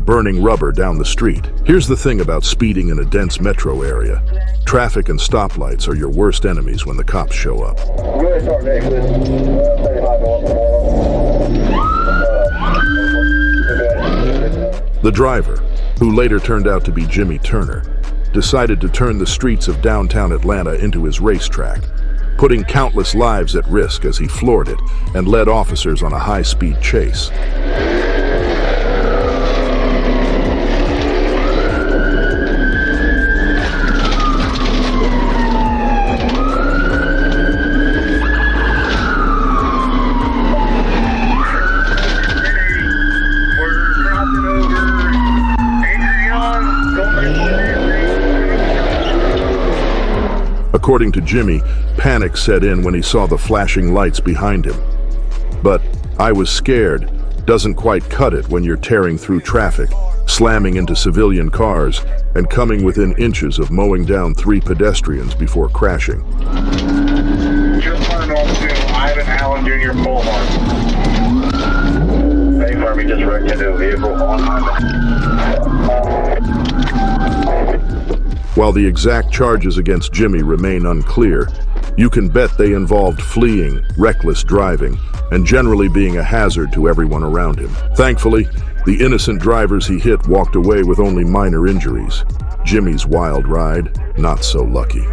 burning rubber down the street. Here's the thing about speeding in a dense metro area. Traffic and stoplights are your worst enemies when the cops show up. Really start next to 35 The driver, who later turned out to be Jimmy Turner, decided to turn the streets of downtown Atlanta into his racetrack, putting countless lives at risk as he floored it and led officers on a high-speed chase. According to Jimmy, panic set in when he saw the flashing lights behind him. But "I was scared" doesn't quite cut it when you're tearing through traffic, slamming into civilian cars, and coming within inches of mowing down 3 pedestrians before crashing. Just turned on to Ivan Allen Jr. Bullhorn. Hey, Harvey just wrecked into a vehicle on While the exact charges against Jimmy remain unclear, you can bet they involved fleeing, reckless driving, and generally being a hazard to everyone around him. Thankfully, the innocent drivers he hit walked away with only minor injuries. Jimmy's wild ride, not so lucky.